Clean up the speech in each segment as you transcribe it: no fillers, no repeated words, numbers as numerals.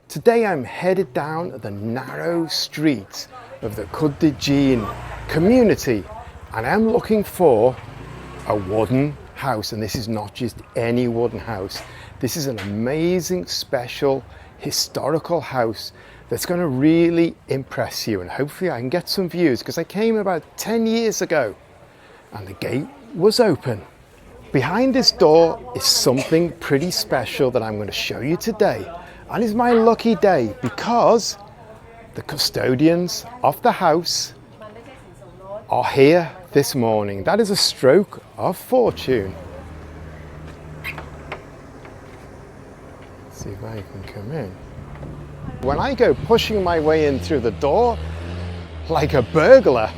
Today I'm headed down the narrow streets of the Côte d'Ivoire community and I'm looking for a wooden house, and this is not just any wooden house. This is an amazing, special, historical house that's going to really impress you, and hopefully I can get some views because I came about 10 years ago and the gate was open. Behind this door is something pretty special that I'm going to show you today, and it's my lucky day because the custodians of the house are here this morning. That is a stroke of fortune. Let's see if I can come in. When I go pushing my way in through the door like a burglar,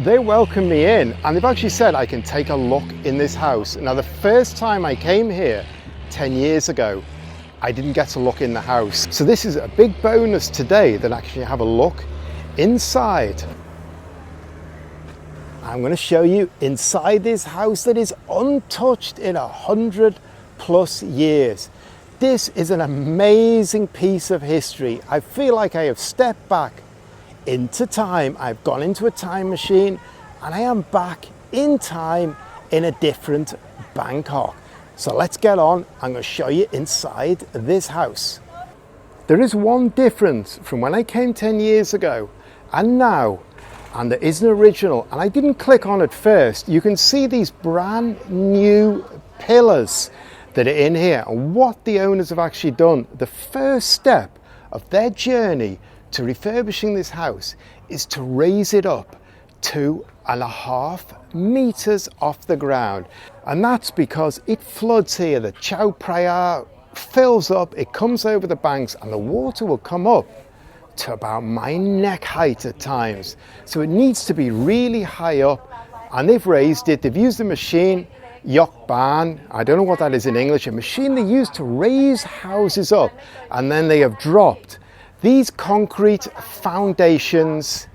they welcome me in, and they've actually said I can take a look in this house. Now, the first time I came here 10 years ago, I didn't get to look in the house. So this is a big bonus today that I actually have a look inside. I'm going to show you inside this house that is untouched in 100+ years. This is an amazing piece of history. I feel like I have stepped back into time. I've gone into a time machine and I am back in time in a different Bangkok. So let's get on. I'm going to show you inside this house. There is one difference from when I came 10 years ago and now, and there is an original, and I didn't click on it first. You can see these brand new pillars that are in here, and what the owners have actually done, the first step of their journey to refurbishing this house is to raise it up 2.5 meters off the ground. And that's because it floods here. The Chao Phraya fills up, it comes over the banks, and the water will come up to about my neck height at times. So it needs to be really high up, and they've raised it. They've used a machine, Yokban, I don't know what that is in English, a machine they use to raise houses up, and then they have dropped these concrete foundations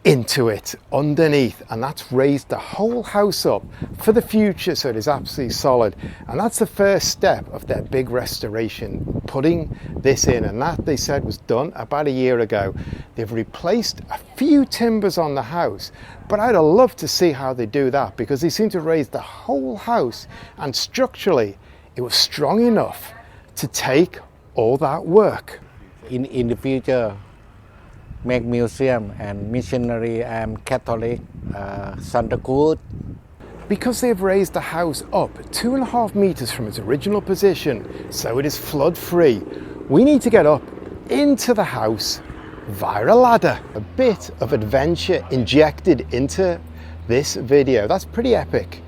into it underneath, and that's raised the whole house up for the future, so it is absolutely solid. And that's the first step of their big restoration, putting this in, and that they said was done about a year ago. They've replaced a few timbers on the house, but I'd love to see how they do that, because they seem to raise the whole house, and structurally it was strong enough to take all that work. In the future, make museum and missionary and Catholic Santa Cruz. Because they've raised the house up 2.5 meters from its original position, so it is flood free, we need to get up into the house via a ladder. A bit of adventure injected into this video. That's pretty epic.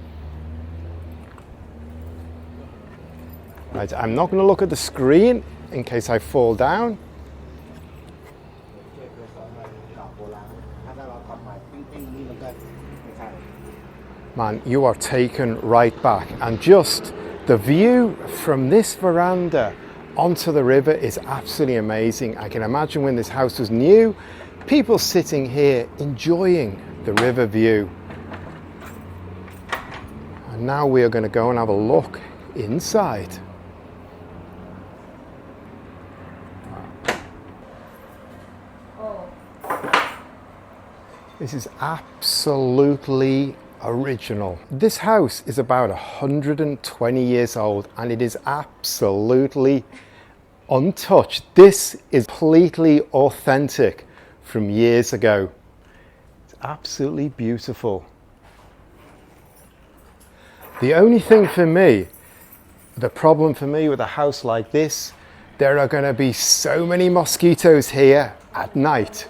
Right, I'm not going to look at the screen in case I fall down. Man, you are taken right back, and just the view from this veranda onto the river is absolutely amazing. I can imagine when this house was new, people sitting here enjoying the river view. And now we are going to go and have a look inside. This is absolutely original. This house is about 120 years old and it is absolutely untouched. This is completely authentic from years ago. It's absolutely beautiful. The only thing for me, the problem for me with a house like this, there are going to be so many mosquitoes here at night.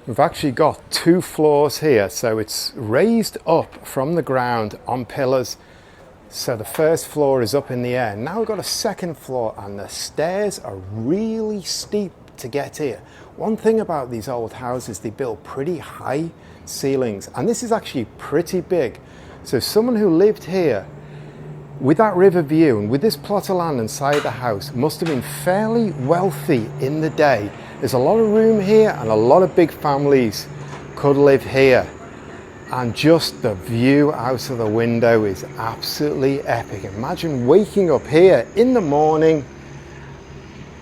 We've actually got 2 floors here, so it's raised up from the ground on pillars. So the first floor is up in the air. Now we've got a second floor, and the stairs are really steep to get here. One thing about these old houses, they build pretty high ceilings, and this is actually pretty big. So someone who lived here with that river view and with this plot of land inside the house must have been fairly wealthy in the day. There's a lot of room here and a lot of big families could live here. And just the view out of the window is absolutely epic. Imagine waking up here in the morning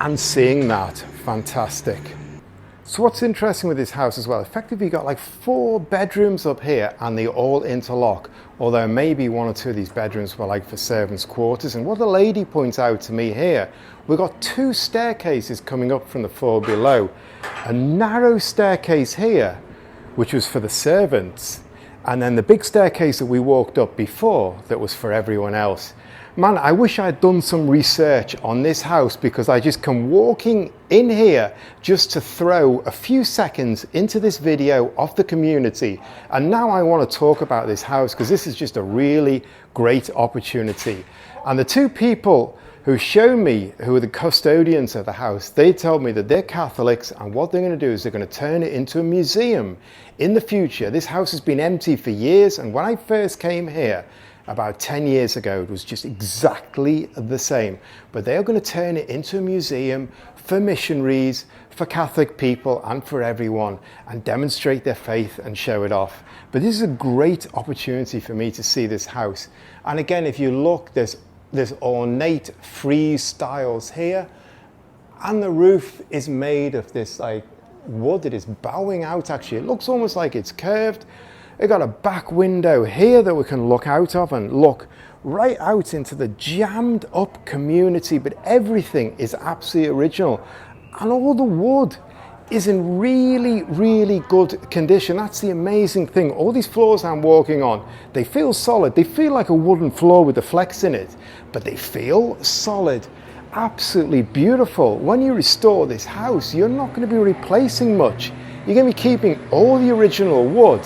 and seeing that, fantastic. So what's interesting with this house as well, effectively you've got like 4 bedrooms up here and they all interlock, although maybe 1 or 2 of these bedrooms were like for servants' quarters. And what the lady points out to me here, we've got 2 staircases coming up from the floor below. A narrow staircase here, which was for the servants, and then the big staircase that we walked up before that was for everyone else. Man, I wish I'd done some research on this house, because I just come walking in here just to throw a few seconds into this video of the community. And now I want to talk about this house because this is just a really great opportunity. And the 2 people who showed me, who are the custodians of the house, they told me that they're Catholics, and what they're going to do is they're going to turn it into a museum in the future. This house has been empty for years, and when I first came here about 10 years ago, it was just exactly the same. But they are going to turn it into a museum for missionaries, for Catholic people, and for everyone, and demonstrate their faith and show it off. But this is a great opportunity for me to see this house. And again, if you look, there's ornate frieze styles here, and the roof is made of this like wood that is bowing out. Actually, it looks almost like it's curved. We've got a back window here that we can look out of and look right out into the jammed up community, but everything is absolutely original, and all the wood is in really, really good condition. That's the amazing thing. All these floors I'm walking on, they feel solid. They feel like a wooden floor with the flex in it, but they feel solid. Absolutely beautiful. When you restore this house, you're not going to be replacing much. You're going to be keeping all the original wood.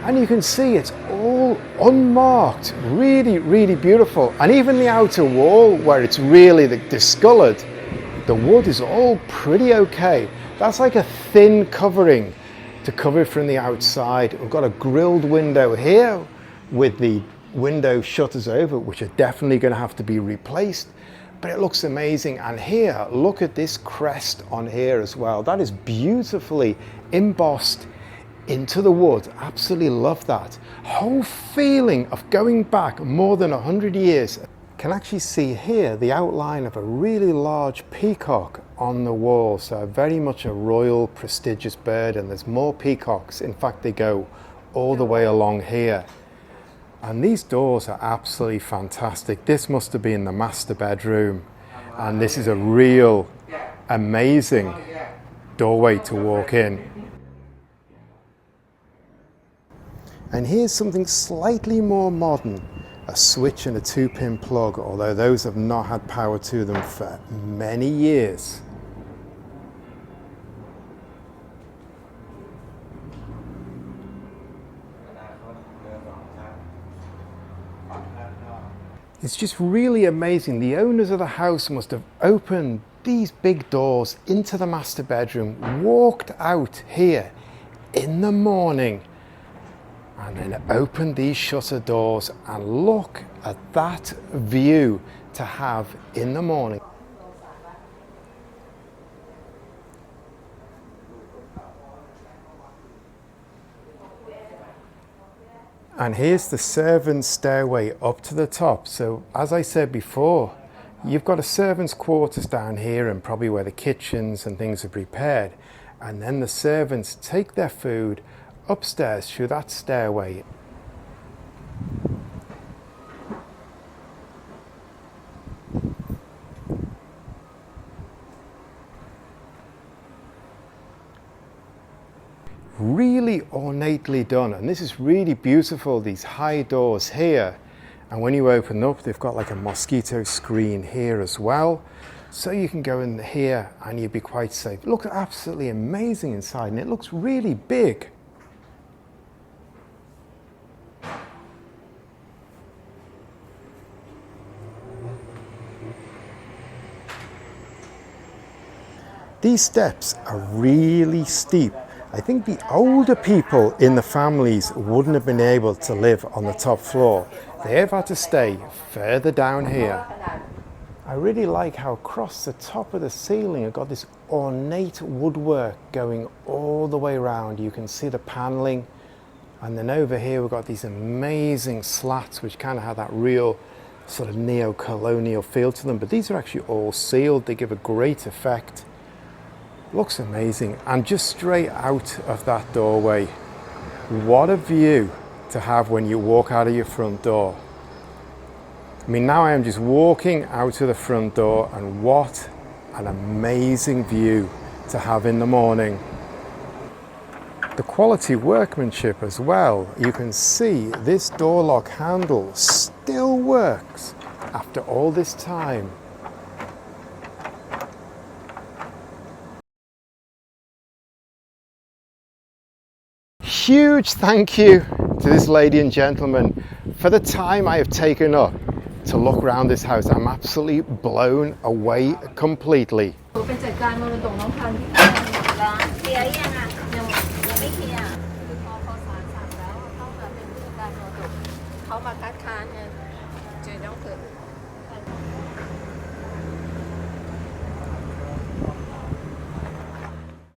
And you can see it's all unmarked, really, really beautiful. And even the outer wall, where it's really discolored, the wood is all pretty okay. That's like a thin covering to cover it from the outside. We've got a grilled window here with the window shutters over, which are definitely going to have to be replaced. But it looks amazing. And here, look at this crest on here as well. That is beautifully embossed into the wood. Absolutely love that. Whole feeling of going back more than 100 years. Can actually see here the outline of a really large peacock on the wall. So very much a royal prestigious bird, and there's more peacocks. In fact, they go all the way along here. And these doors are absolutely fantastic. This must have been the master bedroom, and this is a real amazing doorway to walk in. And here's something slightly more modern, a switch and a 2-pin plug, although those have not had power to them for many years. It's just really amazing. The owners of the house must have opened these big doors into the master bedroom, walked out here in the morning, and then open these shutter doors, and look at that view to have in the morning. And here's the servants' stairway up to the top. So as I said before, you've got a servants' quarters down here, and probably where the kitchens and things are prepared. And then the servants take their food upstairs through that stairway. Really ornately done, and this is really beautiful, these high doors here. And when you open up, they've got like a mosquito screen here as well, so you can go in here and you'll be quite safe. It looks absolutely amazing inside, and it looks really big. These steps are really steep. I think the older people in the families wouldn't have been able to live on the top floor. They've had to stay further down here. I really like how across the top of the ceiling I've got this ornate woodwork going all the way around. You can see the paneling, and then over here we've got these amazing slats which kind of have that real sort of neo-colonial feel to them, but these are actually all sealed. They give a great effect. Looks amazing. And just straight out of that doorway, what a view to have when you walk out of your front door. I mean, now I am just walking out of the front door, and what an amazing view to have in the morning. The quality workmanship as well. You can see this door lock handle still works after all this time. Huge thank you to this lady and gentleman for the time I have taken up to look around this house. I'm absolutely blown away completely. เป็นจัดการมรดกน้องพันธุ์ที่ร้านเคลียร์ยังอ่ะยังไม่เคลียร์คือพอศาลสั่งแล้วเขามาเป็นผู้จัดการมรดกเขามาคัดค้านไงเจอน้องเกิด